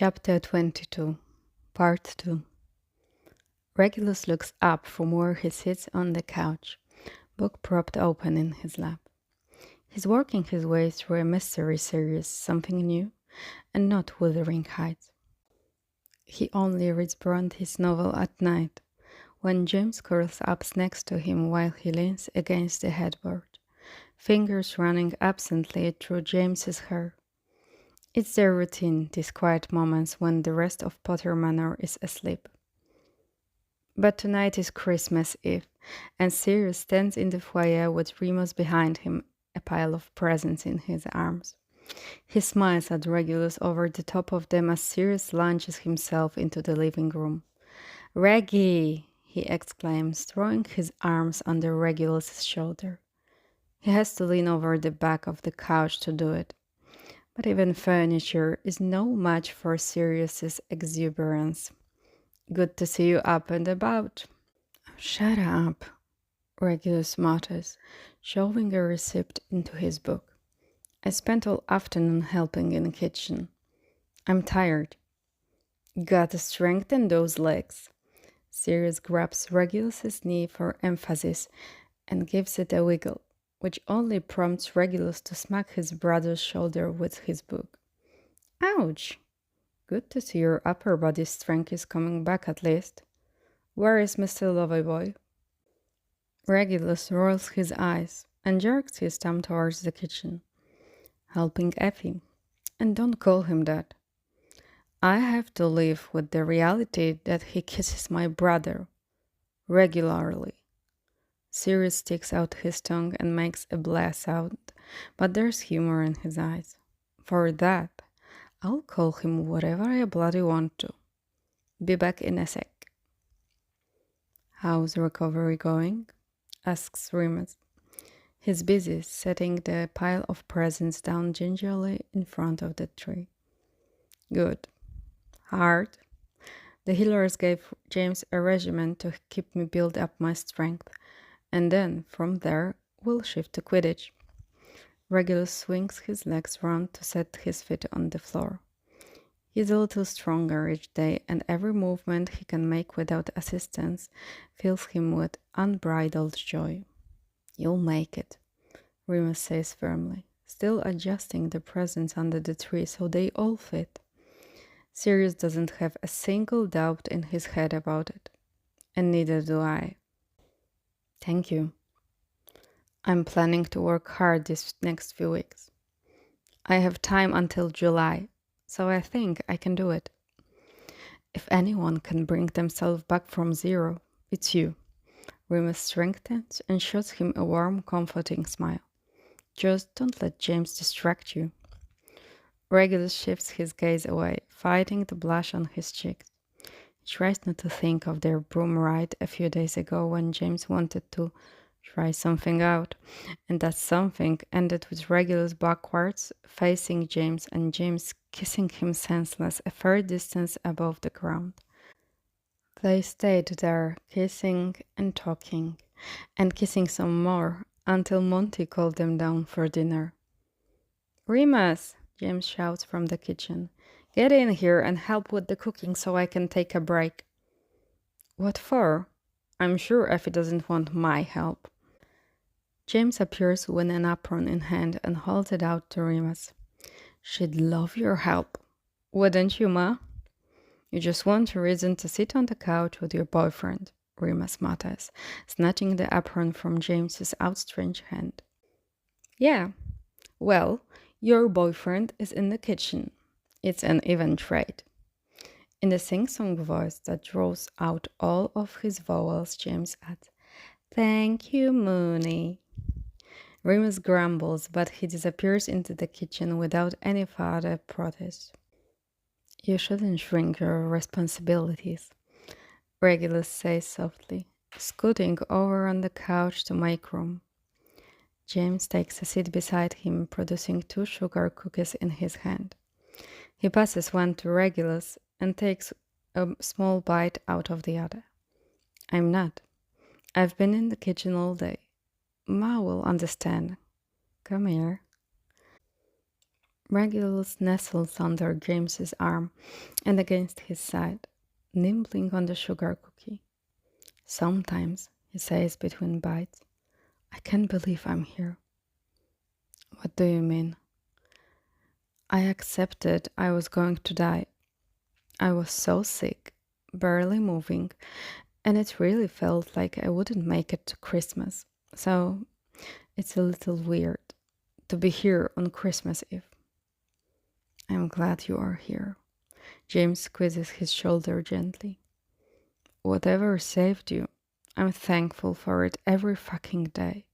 Chapter 22, Part 2. Regulus looks up from where he sits on the couch, book propped open in his lap. He's working his way through a mystery series, something new, and not Wuthering Heights. He only reads Bronte's novel at night, when James curls up next to him while he leans against the headboard, fingers running absently through James's hair. It's their routine, these quiet moments when the rest of Potter Manor is asleep. But tonight is Christmas Eve, and Sirius stands in the foyer with Remus behind him, a pile of presents in his arms. He smiles at Regulus over the top of them as Sirius launches himself into the living room. "Reggie!" he exclaims, throwing his arms under Regulus's shoulder. He has to lean over the back of the couch to do it. But even furniture is no match for Sirius's exuberance. "Good to see you up and about." "Shut up," Regulus mutters, shoving a receipt into his book. "I spent all afternoon helping in the kitchen. I'm tired." "Gotta strengthen those legs." Sirius grabs Regulus's knee for emphasis and gives it a wiggle, which only prompts Regulus to smack his brother's shoulder with his book. "Ouch! Good to see your upper body strength is coming back at least. Where is Mr. Loverboy?" Regulus rolls his eyes and jerks his thumb towards the kitchen. "Helping Effie. And don't call him that. I have to live with the reality that he kisses my brother. Regularly." Sirius sticks out his tongue and makes a blah sound, but there's humor in his eyes. "For that, I'll call him whatever I bloody want to. Be back in a sec." "How's recovery going?" asks Remus. He's busy setting the pile of presents down gingerly in front of the tree. "Good. Hard. The healers gave James a regimen to keep me build up my strength, and then from there we'll shift to Quidditch." Regulus swings his legs round to set his feet on the floor. He's a little stronger each day, and every movement he can make without assistance fills him with unbridled joy. "You'll make it," Remus says firmly, still adjusting the presents under the tree so they all fit. Sirius doesn't have a single doubt in his head about it, and neither do I. "Thank you. I'm planning to work hard this next few weeks. I have time until July, so I think I can do it. If anyone can bring themselves back from zero, it's you." Remus strengthens and shows him a warm, comforting smile. "Just don't let James distract you." Regulus shifts his gaze away, fighting the blush on his cheeks. He tries not to think of their broom ride a few days ago when James wanted to try something out, and that something ended with Regulus backwards, facing James, and James kissing him senseless a fair distance above the ground. They stayed there, kissing and talking, and kissing some more, until Monty called them down for dinner. "Remus!" James shouts from the kitchen. "Get in here and help with the cooking so I can take a break." "What for? I'm sure Effie doesn't want my help." James appears with an apron in hand and holds it out to Remus. "She'd love your help. Wouldn't you, Ma?" "You just want a reason to sit on the couch with your boyfriend," Remus mutters, snatching the apron from James's outstretched hand. "Yeah. Well, your boyfriend is in the kitchen. It's an even trade." In the sing-song voice that draws out all of his vowels, James adds, "Thank you, Mooney." Remus grumbles, but he disappears into the kitchen without any further protest. "You shouldn't shrink your responsibilities," Regulus says softly, scooting over on the couch to make room. James takes a seat beside him, producing 2 sugar cookies in his hand. He passes one to Regulus and takes a small bite out of the other. "I'm not. I've been in the kitchen all day. Ma will understand. Come here." Regulus nestles under James's arm and against his side, nibbling on the sugar cookie. Sometimes, he says between bites, I can't believe I'm here. What do you mean? I accepted I was going to die. I was so sick, barely moving, and it really felt like I wouldn't make it to Christmas. So it's a little weird to be here on Christmas Eve. I'm glad you are here. James squeezes his shoulder gently. Whatever saved you, I'm thankful for it every fucking day.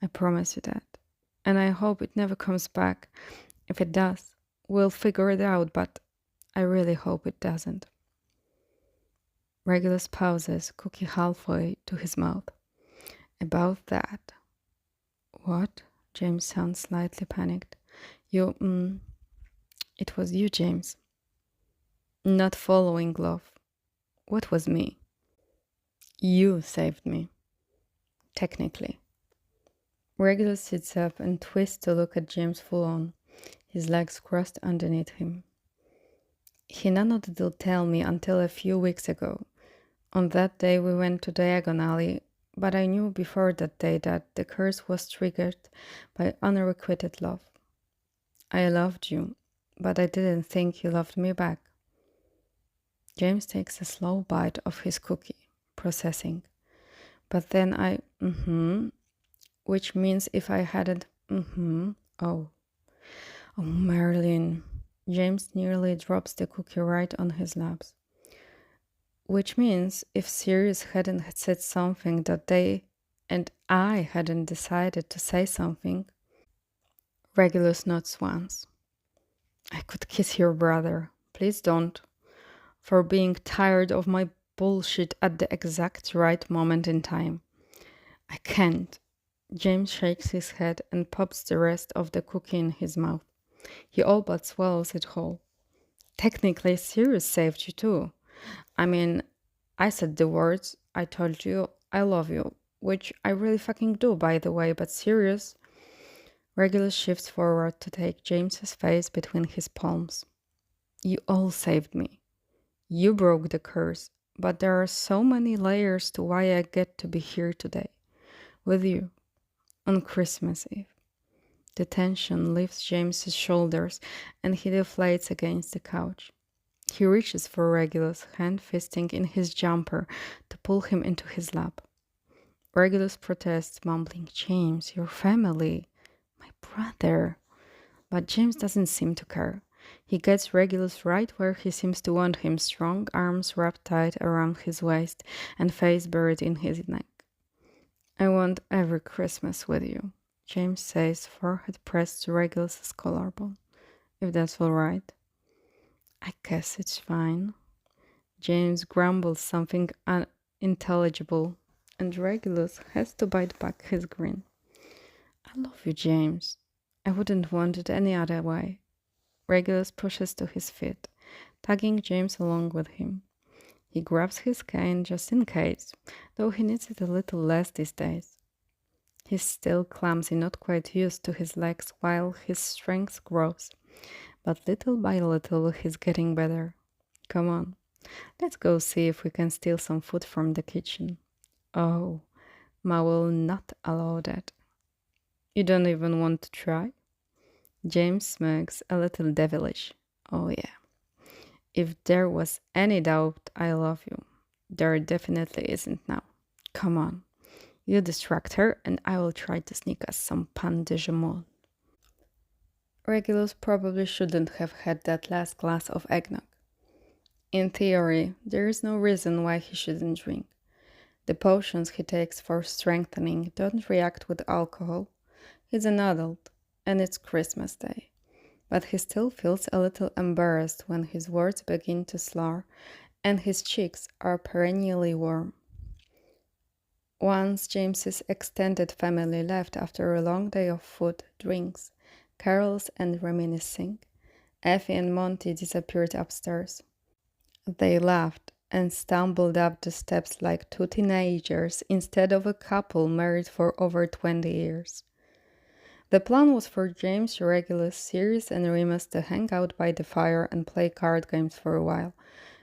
I promise you that. And I hope it never comes back. If it does, we'll figure it out, but I really hope it doesn't. Regulus pauses, cookie halfway to his mouth. About that. What? James sounds slightly panicked. It was you, James. Not following love. What was me? You saved me. Technically. Regulus sits up and twists to look at James full on, his legs crossed underneath him. He none of did tell me until a few weeks ago. On that day we went to Diagonally, but I knew before that day that the curse was triggered by unrequited love. I loved you, but I didn't think you loved me back. James takes a slow bite of his cookie, processing. But then which means if I hadn't, oh, Marilyn. James nearly drops the cookie right on his laps. Which means if Sirius hadn't said something that day and I hadn't decided to say something, Regulus nods once. I could kiss your brother. Please don't. For being tired of my bullshit at the exact right moment in time. I can't. James shakes his head and pops the rest of the cookie in his mouth. He all but swallows it whole. Technically, Sirius saved you too. I mean, I said the words, I told you, I love you, which I really fucking do, by the way, but Sirius. Regulus shifts forward to take James's face between his palms. You all saved me. You broke the curse, but there are so many layers to why I get to be here today, with you, on Christmas Eve. The tension lifts James's shoulders and he deflates against the couch. He reaches for Regulus, hand fisting in his jumper to pull him into his lap. Regulus protests, mumbling, James, your family, my brother. But James doesn't seem to care. He gets Regulus right where he seems to want him, strong arms wrapped tight around his waist and face buried in his neck. I want every Christmas with you, James says, forehead pressed to Regulus's collarbone. If that's all right. I guess it's fine. James grumbles something unintelligible, and Regulus has to bite back his grin. I love you, James. I wouldn't want it any other way. Regulus pushes to his feet, tugging James along with him. He grabs his cane just in case, though he needs it a little less these days. He's still clumsy, not quite used to his legs while his strength grows. But little by little he's getting better. Come on, let's go see if we can steal some food from the kitchen. Oh, Ma will not allow that. You don't even want to try? James smirks a little devilish. Oh yeah. If there was any doubt I love you, there definitely isn't now. Come on. You distract her and I will try to sneak us some pain de jamon. Regulus probably shouldn't have had that last glass of eggnog. In theory, there is no reason why he shouldn't drink. The potions he takes for strengthening don't react with alcohol. He's an adult, and it's Christmas Day. But he still feels a little embarrassed when his words begin to slur and his cheeks are perennially warm. Once James's extended family left after a long day of food, drinks, carols, and reminiscing, Effie and Monty disappeared upstairs. They laughed and stumbled up the steps like two teenagers instead of a couple married for over 20 years. The plan was for James, Regulus, Sirius, and Remus to hang out by the fire and play card games for a while.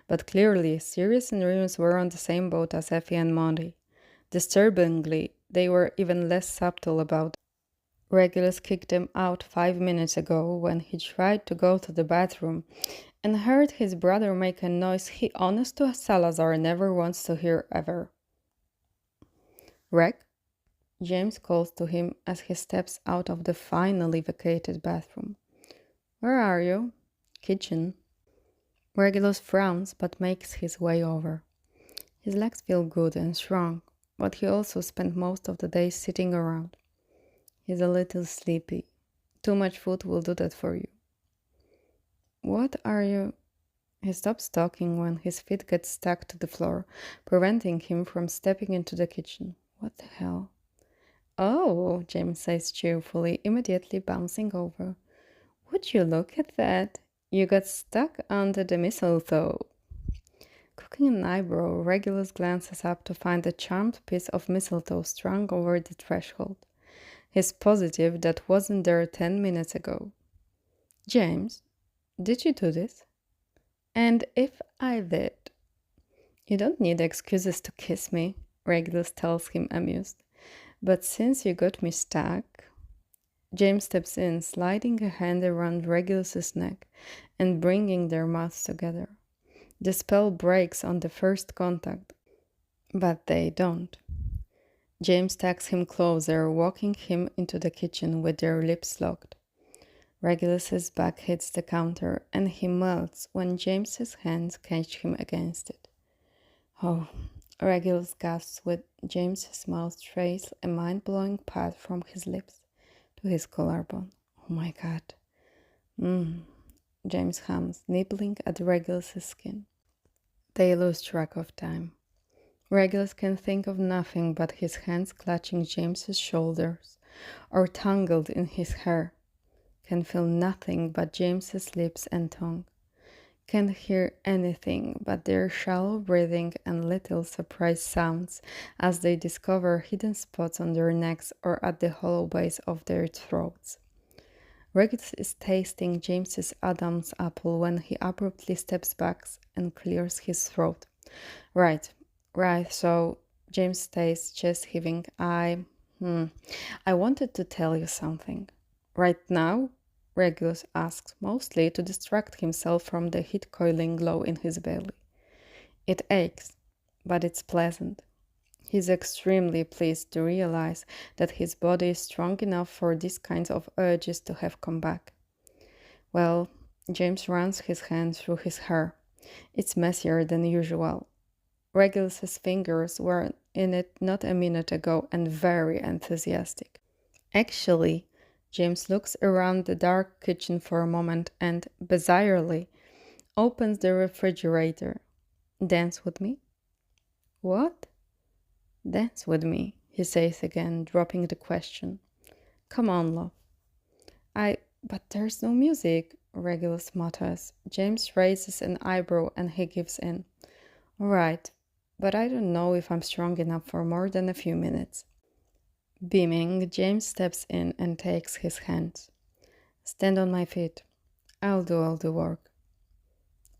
But clearly, Sirius and Remus were on the same boat as Effie and Monty. Disturbingly, they were even less subtle about it. Regulus kicked them out 5 minutes ago when he tried to go to the bathroom and heard his brother make a noise he honest to Salazar never wants to hear ever. Reg? James calls to him as he steps out of the finally vacated bathroom. Where are you? Kitchen. Regulus frowns but makes his way over. His legs feel good and strong, but he also spent most of the day sitting around. He's a little sleepy. Too much food will do that for you. What are you? He stops talking when his feet get stuck to the floor, preventing him from stepping into the kitchen. What the hell? Oh, James says cheerfully, immediately bouncing over. Would you look at that? You got stuck under the mistletoe. Cooking an eyebrow, Regulus glances up to find a charmed piece of mistletoe strung over the threshold. He's positive that wasn't there 10 minutes ago. James, did you do this? And if I did? You don't need excuses to kiss me, Regulus tells him amused. But since you got me stuck... James steps in, sliding a hand around Regulus's neck and bringing their mouths together. The spell breaks on the first contact, but they don't. James tags him closer, walking him into the kitchen with their lips locked. Regulus's back hits the counter, and he melts when James's hands catch him against it. Oh, Regulus gasps with James's mouth trails a mind-blowing path from his lips to his collarbone. Oh my god. James hums, nibbling at Regulus's skin. They lose track of time. Regulus can think of nothing but his hands clutching James's shoulders or tangled in his hair. Can feel nothing but James's lips and tongue. Can't hear anything but their shallow breathing and little surprised sounds as they discover hidden spots on their necks or at the hollow base of their throats. Regulus is tasting James's Adam's apple when he abruptly steps back and clears his throat. Right, so James stays, chest heaving. I wanted to tell you something. Right now? Regulus asks, mostly to distract himself from the heat-coiling glow in his belly. It aches, but it's pleasant. He's extremely pleased to realize that his body is strong enough for these kinds of urges to have come back. Well, James runs his hand through his hair. It's messier than usual. Regulus's fingers were in it not a minute ago and very enthusiastic. Actually, James looks around the dark kitchen for a moment and, bizarrely, opens the refrigerator. Dance with me? What? Dance with me, he says again, dropping the question. Come on, love. But there's no music, Regulus mutters. James raises an eyebrow and he gives in. All right, but I don't know if I'm strong enough for more than a few minutes. Beaming, James steps in and takes his hand. Stand on my feet. I'll do all the work.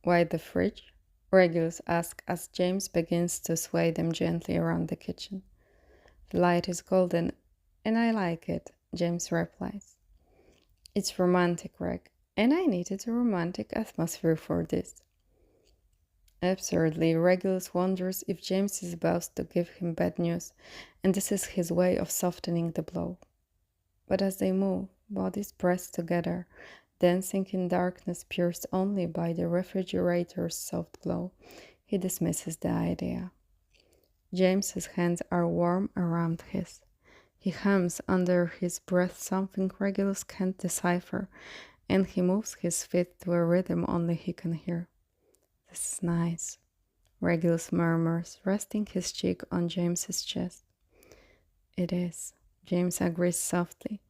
Why the fridge? Regulus asks as James begins to sway them gently around the kitchen. The light is golden, and I like it, James replies. It's romantic, Reg, and I needed a romantic atmosphere for this. Absurdly, Regulus wonders if James is about to give him bad news, and this is his way of softening the blow. But as they move, bodies pressed together, dancing in darkness pierced only by the refrigerator's soft glow, he dismisses the idea. James's hands are warm around his. He hums under his breath something Regulus can't decipher, and he moves his feet to a rhythm only he can hear. This is nice, Regulus murmurs, resting his cheek on James's chest. It is, James agrees softly.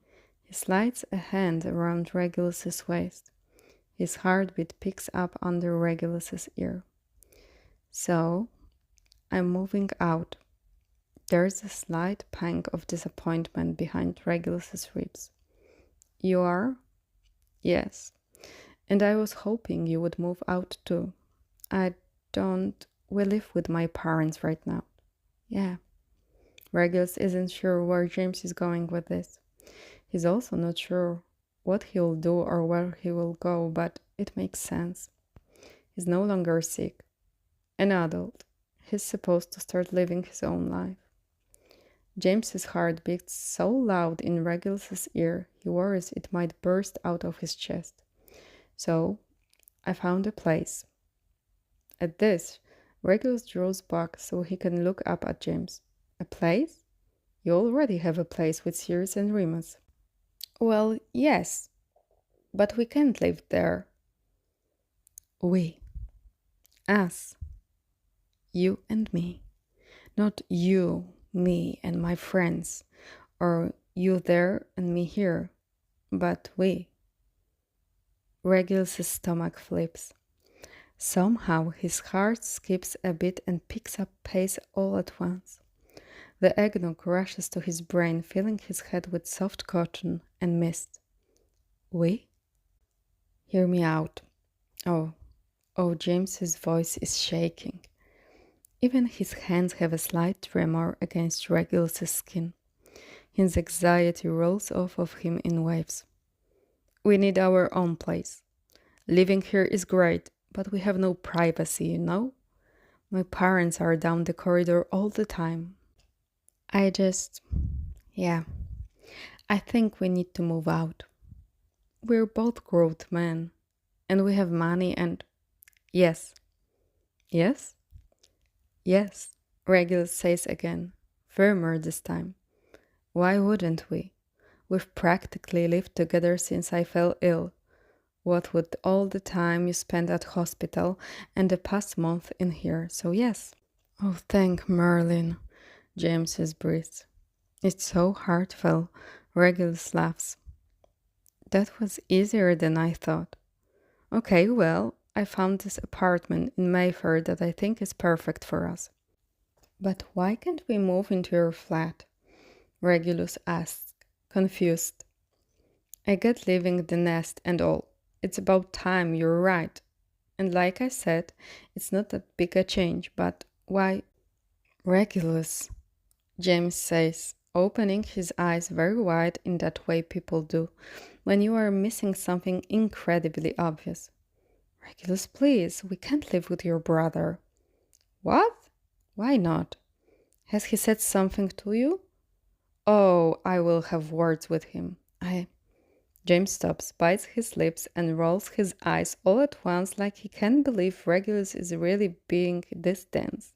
He slides a hand around Regulus's waist. His heartbeat picks up under Regulus's ear. So, I'm moving out. There's a slight pang of disappointment behind Regulus's ribs. You are? Yes. And I was hoping you would move out too. I don't. We live with my parents right now. Yeah. Regulus isn't sure where James is going with this. He's also not sure what he'll do or where he will go, but it makes sense. He's no longer sick. An adult. He's supposed to start living his own life. James's heart beats so loud in Regulus's ear, he worries it might burst out of his chest. So, I found a place. At this, Regulus draws back so he can look up at James. A place? You already have a place with Sirius and Remus. Well, yes, but we can't live there. We. Us. You and me. Not you, me, and my friends, or you there and me here, but we. Regulus's stomach flips. Somehow his heart skips a bit and picks up pace all at once. The eggnog rushes to his brain, filling his head with soft cotton and mist. We? Hear me out. Oh, James's voice is shaking. Even his hands have a slight tremor against Regulus's skin. His anxiety rolls off of him in waves. We need our own place. Living here is great, but we have no privacy, you know? My parents are down the corridor all the time. Yeah, I think we need to move out. We're both grown men, and we have money and... Yes. Yes? Yes, Regulus says again, firmer this time. Why wouldn't we? We've practically lived together since I fell ill. What with all the time you spent at hospital and the past month in here, so yes. Oh, thank Merlin, James's breathes. It's so heartfelt, Regulus laughs. That was easier than I thought. Okay, well, I found this apartment in Mayfair that I think is perfect for us. But why can't we move into your flat? Regulus asks, confused. I get leaving the nest and all. It's about time, you're right. And like I said, it's not that big a change, but why? Regulus, James says, opening his eyes very wide in that way people do when you are missing something incredibly obvious. Regulus, please, we can't live with your brother. What? Why not? Has he said something to you? Oh, I will have words with him. James stops, bites his lips, and rolls his eyes all at once like he can't believe Regulus is really being this dense.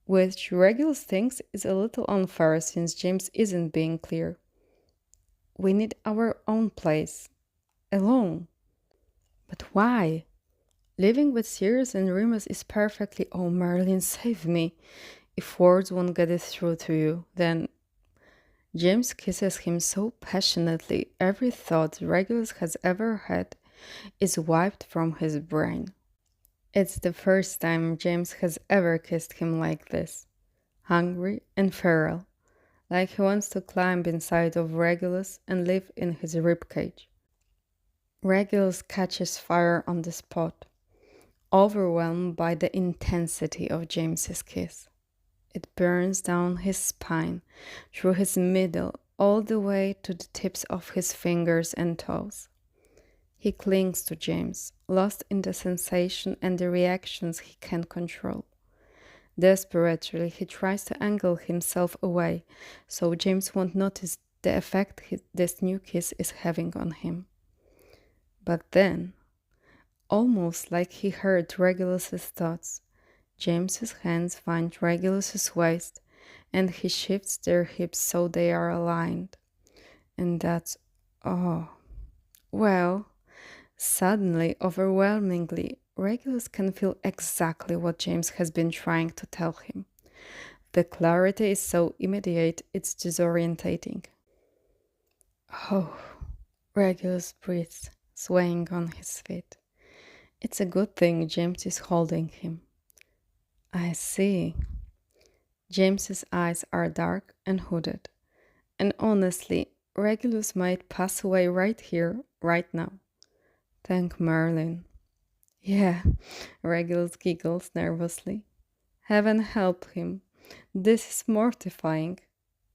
Which Regulus thinks is a little unfair since James isn't being clear. We need our own place. Alone. But why? Living with Sirius and Remus is perfectly... Oh, Merlin, save me. If words won't get it through to you, then... James kisses him so passionately, every thought Regulus has ever had is wiped from his brain. It's the first time James has ever kissed him like this, hungry and feral, like he wants to climb inside of Regulus and live in his ribcage. Regulus catches fire on the spot, overwhelmed by the intensity of James's kiss. It burns down his spine, through his middle, all the way to the tips of his fingers and toes. He clings to James, lost in the sensation and the reactions he can't control. Desperately, he tries to angle himself away, so James won't notice the effect this new kiss is having on him. But then, almost like he heard Regulus's thoughts, James's hands find Regulus's waist, and he shifts their hips so they are aligned. And that's... oh. Well, suddenly, overwhelmingly, Regulus can feel exactly what James has been trying to tell him. The clarity is so immediate, it's disorientating. Oh, Regulus breathes, swaying on his feet. It's a good thing James is holding him. I see. James's eyes are dark and hooded, and honestly, Regulus might pass away right here, right now. Thank Merlin. Yeah, Regulus giggles nervously. Heaven help him. This is mortifying.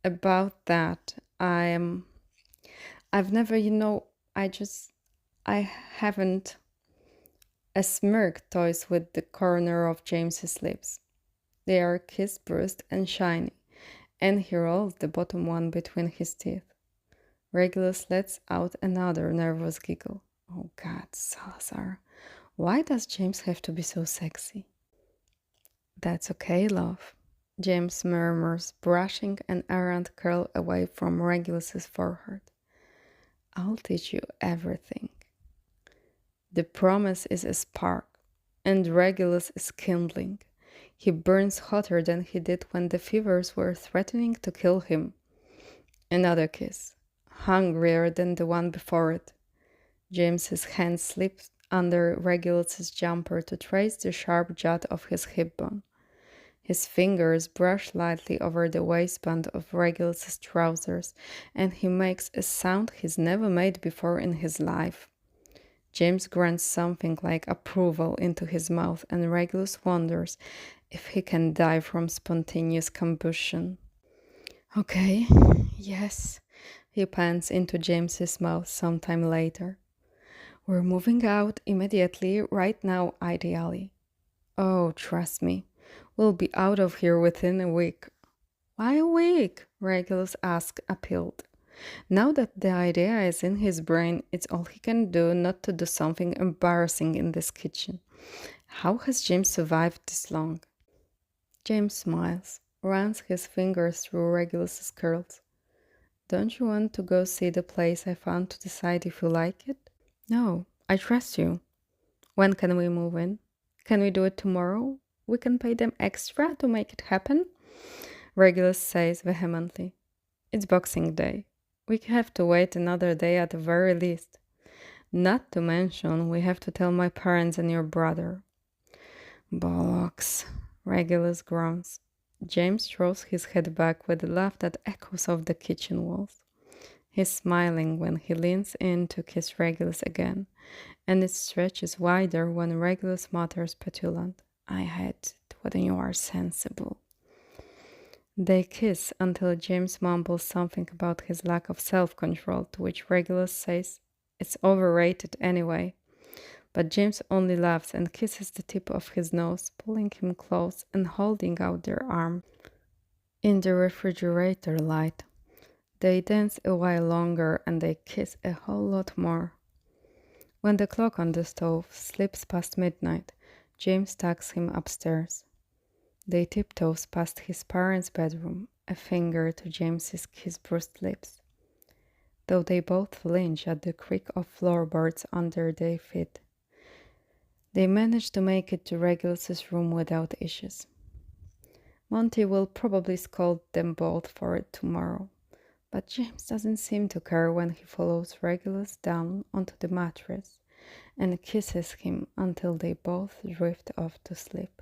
About that, I've never, I just, I haven't a smirk toys with the corner of James's lips. They are kiss bruised and shiny, and he rolls the bottom one between his teeth. Regulus lets out another nervous giggle. Oh God, Salazar, why does James have to be so sexy? That's okay, love, James murmurs, brushing an errant curl away from Regulus's forehead. I'll teach you everything. The promise is a spark, and Regulus is kindling. He burns hotter than he did when the fevers were threatening to kill him. Another kiss, hungrier than the one before it. James's hand slips under Regulus's jumper to trace the sharp jut of his hip bone. His fingers brush lightly over the waistband of Regulus's trousers, and he makes a sound he's never made before in his life. James grunts something like approval into his mouth, and Regulus wonders if he can die from spontaneous combustion. Okay, yes, he pants into James's mouth sometime later. We're moving out immediately, right now, ideally. Oh, trust me, we'll be out of here within a week. Why a week? Regulus asked, appealed. Now that the idea is in his brain, it's all he can do not to do something embarrassing in this kitchen. How has James survived this long? James smiles, runs his fingers through Regulus's curls. Don't you want to go see the place I found to decide if you like it? No, I trust you. When can we move in? Can we do it tomorrow? We can pay them extra to make it happen? Regulus says vehemently. It's Boxing Day. We have to wait another day at the very least. Not to mention, we have to tell my parents and your brother. Bollocks, Regulus groans. James throws his head back with a laugh that echoes off the kitchen walls. He's smiling when he leans in to kiss Regulus again, and it stretches wider when Regulus mutters petulant, I had it when you are sensible. They kiss until James mumbles something about his lack of self-control, to which Regulus says, it's overrated anyway. But James only laughs and kisses the tip of his nose, pulling him close and holding out their arm. In the refrigerator light, they dance a while longer and they kiss a whole lot more. When the clock on the stove slips past midnight, James tucks him upstairs. They tiptoes past his parents' bedroom, a finger to James's kiss-bruised lips. Though they both flinch at the creak of floorboards under their feet, they manage to make it to Regulus's room without issues. Monty will probably scold them both for it tomorrow, but James doesn't seem to care when he follows Regulus down onto the mattress and kisses him until they both drift off to sleep.